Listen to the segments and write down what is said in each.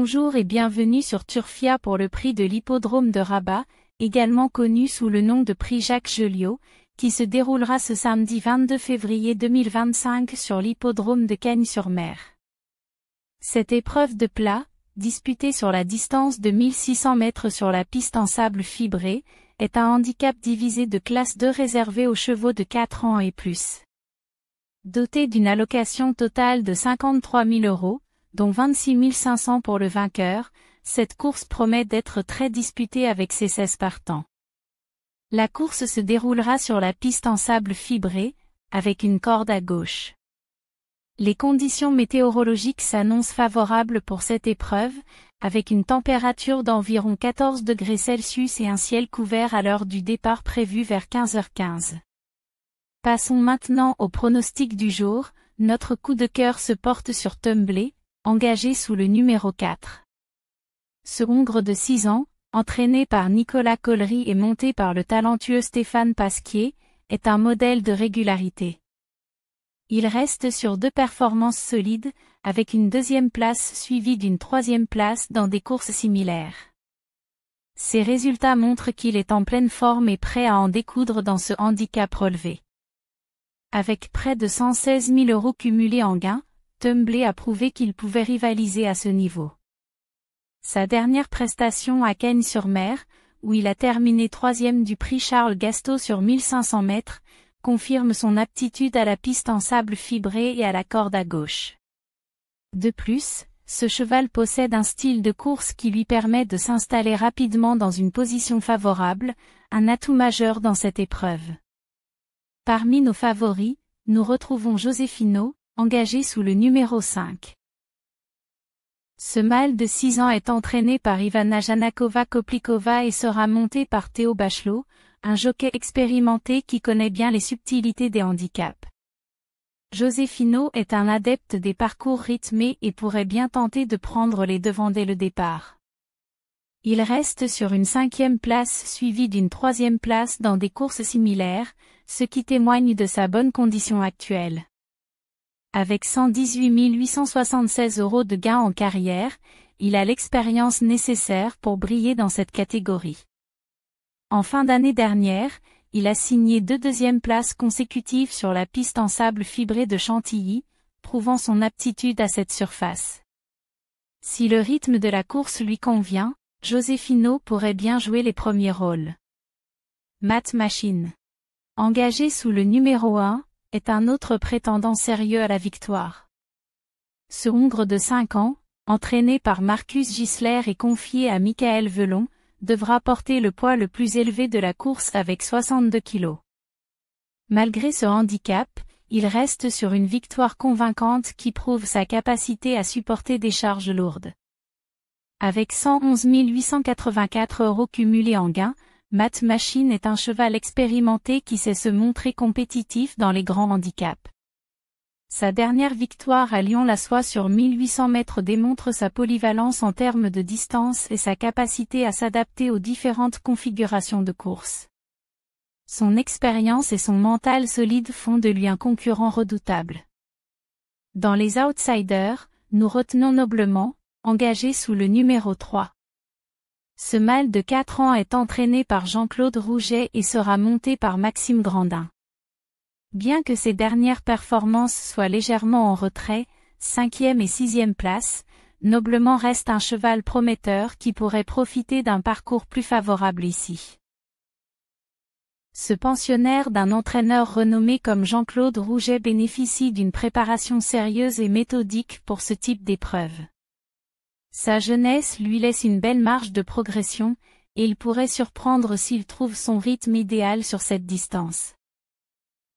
Bonjour et bienvenue sur Turfia pour le prix de l'hippodrome de Rabat, également connu sous le nom de prix Jacques Joliot, qui se déroulera ce samedi 22 février 2025 sur l'hippodrome de Cagnes-sur-Mer. Cette épreuve de plat, disputée sur la distance de 1600 mètres sur la piste en sable fibré, est un handicap divisé de classe 2 réservé aux chevaux de 4 ans et plus. Doté d'une allocation totale de 53 000 €, dont 26 500 pour le vainqueur, cette course promet d'être très disputée avec ses 16 partants. La course se déroulera sur la piste en sable fibré, avec une corde à gauche. Les conditions météorologiques s'annoncent favorables pour cette épreuve, avec une température d'environ 14 degrés Celsius et un ciel couvert à l'heure du départ prévu vers 15h15. Passons maintenant au pronostic du jour. Notre coup de cœur se porte sur Tumblé, engagé sous le numéro 4. Ce hongre de 6 ans, entraîné par Nicolas Collery et monté par le talentueux Stéphane Pasquier, est un modèle de régularité. Il reste sur 2 performances solides, avec une 2e place suivie d'une 3e place dans des courses similaires. Ces résultats montrent qu'il est en pleine forme et prêt à en découdre dans ce handicap relevé. Avec près de 116 000 € cumulés en gains, Tumblé a prouvé qu'il pouvait rivaliser à ce niveau. Sa dernière prestation à Cagnes-sur-Mer, où il a terminé 3e du prix Charles Gasteau sur 1500 mètres, confirme son aptitude à la piste en sable fibré et à la corde à gauche. De plus, ce cheval possède un style de course qui lui permet de s'installer rapidement dans une position favorable, un atout majeur dans cette épreuve. Parmi nos favoris, nous retrouvons Josefino, engagé sous le numéro 5. Ce mâle de 6 ans est entraîné par Ivana Janakova-Koplikova et sera monté par Théo Bachelot, un jockey expérimenté qui connaît bien les subtilités des handicaps. Josefino est un adepte des parcours rythmés et pourrait bien tenter de prendre les devants dès le départ. Il reste sur une 5e place suivie d'une 3e place dans des courses similaires, ce qui témoigne de sa bonne condition actuelle. Avec 118 876 € de gains en carrière, il a l'expérience nécessaire pour briller dans cette catégorie. En fin d'année dernière, il a signé 2 deuxièmes places consécutives sur la piste en sable fibré de Chantilly, prouvant son aptitude à cette surface. Si le rythme de la course lui convient, Josefino pourrait bien jouer les premiers rôles. Matt Machine, engagé sous le numéro 1, est un autre prétendant sérieux à la victoire. Ce hongre de 5 ans, entraîné par Marcus Gisler et confié à Michael Velon, devra porter le poids le plus élevé de la course avec 62 kg. Malgré ce handicap, il reste sur une victoire convaincante qui prouve sa capacité à supporter des charges lourdes. Avec 111 884 € cumulés en gains, Matt Machine est un cheval expérimenté qui sait se montrer compétitif dans les grands handicaps. Sa dernière victoire à Lyon-la-Soie sur 1800 mètres démontre sa polyvalence en termes de distance et sa capacité à s'adapter aux différentes configurations de course. Son expérience et son mental solide font de lui un concurrent redoutable. Dans les outsiders, nous retenons Noblement, engagé sous le numéro 3. Ce mâle de 4 ans est entraîné par Jean-Claude Rouget et sera monté par Maxime Grandin. Bien que ses dernières performances soient légèrement en retrait, 5e et 6e place, Noblement reste un cheval prometteur qui pourrait profiter d'un parcours plus favorable ici. Ce pensionnaire d'un entraîneur renommé comme Jean-Claude Rouget bénéficie d'une préparation sérieuse et méthodique pour ce type d'épreuve. Sa jeunesse lui laisse une belle marge de progression, et il pourrait surprendre s'il trouve son rythme idéal sur cette distance.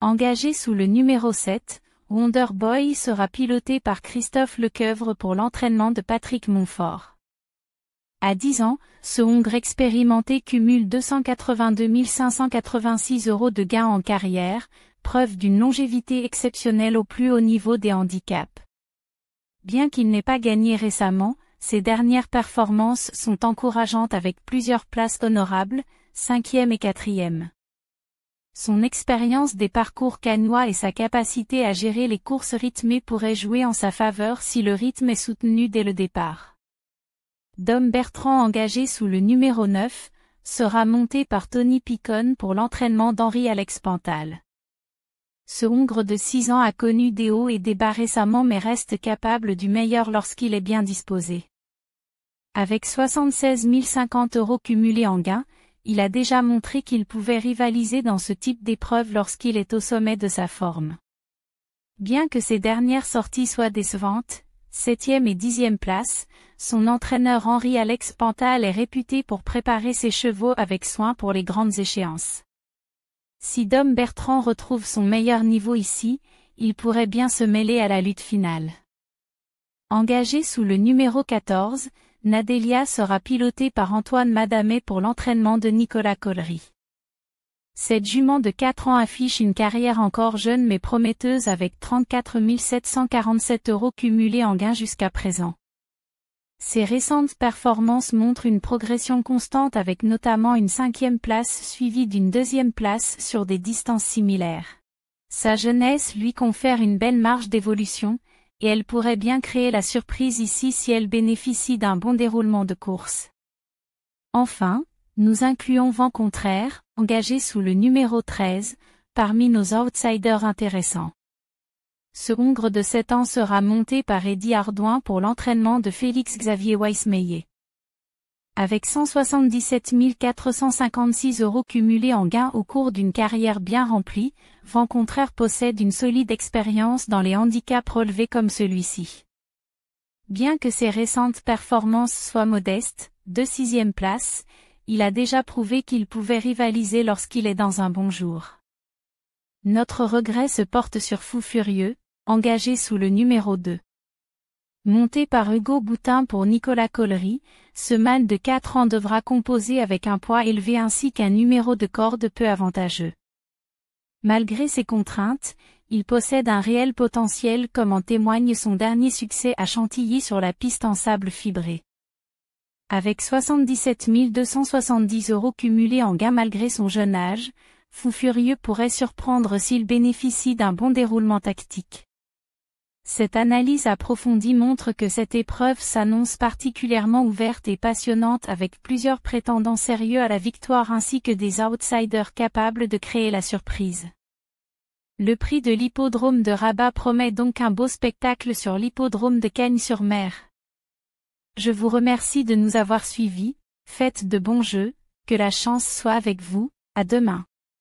Engagé sous le numéro 7, Wonder Boy sera piloté par Christophe Lecoeuvre pour l'entraînement de Patrick Montfort. À 10 ans, ce hongre expérimenté cumule 282 586 € de gains en carrière, preuve d'une longévité exceptionnelle au plus haut niveau des handicaps. Bien qu'il n'ait pas gagné récemment, ses dernières performances sont encourageantes avec plusieurs places honorables, 5e et 4e. Son expérience des parcours cannois et sa capacité à gérer les courses rythmées pourraient jouer en sa faveur si le rythme est soutenu dès le départ. Dom Bertrand engagé sous le numéro 9, sera monté par Tony Picon pour l'entraînement d'Henri-Alex Pantal. Ce Hongre de 6 ans a connu des hauts et des bas récemment mais reste capable du meilleur lorsqu'il est bien disposé. Avec 76 050 € cumulés en gains, il a déjà montré qu'il pouvait rivaliser dans ce type d'épreuve lorsqu'il est au sommet de sa forme. Bien que ses dernières sorties soient décevantes, 7e et 10e place, son entraîneur Henri-Alex Pantal est réputé pour préparer ses chevaux avec soin pour les grandes échéances. Si Dom Bertrand retrouve son meilleur niveau ici, il pourrait bien se mêler à la lutte finale. Engagé sous le numéro 14, Nadelia sera pilotée par Antoine Madamet pour l'entraînement de Nicolas Collery. Cette jument de 4 ans affiche une carrière encore jeune mais prometteuse avec 34 747 € cumulés en gains jusqu'à présent. Ses récentes performances montrent une progression constante avec notamment une 5e place suivie d'une 2e place sur des distances similaires. Sa jeunesse lui confère une belle marge d'évolution, et elle pourrait bien créer la surprise ici si elle bénéficie d'un bon déroulement de course. Enfin, nous incluons Vent Contraire, engagé sous le numéro 13, parmi nos outsiders intéressants. Ce Hongre de 7 ans sera monté par Eddy Ardouin pour l'entraînement de Félix-Xavier Weissmeyer. Avec 177 456 € cumulés en gains au cours d'une carrière bien remplie, Vent Contraire possède une solide expérience dans les handicaps relevés comme celui-ci. Bien que ses récentes performances soient modestes, de 6e place, il a déjà prouvé qu'il pouvait rivaliser lorsqu'il est dans un bon jour. Notre regret se porte sur Fou Furieux, engagé sous le numéro 2. Monté par Hugo Boutin pour Nicolas Collery, ce mâle de 4 ans devra composer avec un poids élevé ainsi qu'un numéro de corde peu avantageux. Malgré ces contraintes, il possède un réel potentiel comme en témoigne son dernier succès à Chantilly sur la piste en sable fibré. Avec 77 270 € cumulés en gains malgré son jeune âge, Fou Furieux pourrait surprendre s'il bénéficie d'un bon déroulement tactique. Cette analyse approfondie montre que cette épreuve s'annonce particulièrement ouverte et passionnante avec plusieurs prétendants sérieux à la victoire ainsi que des outsiders capables de créer la surprise. Le prix de l'hippodrome de Rabat promet donc un beau spectacle sur l'hippodrome de Cagnes-sur-Mer. Je vous remercie de nous avoir suivis, faites de bons jeux, que la chance soit avec vous, à demain.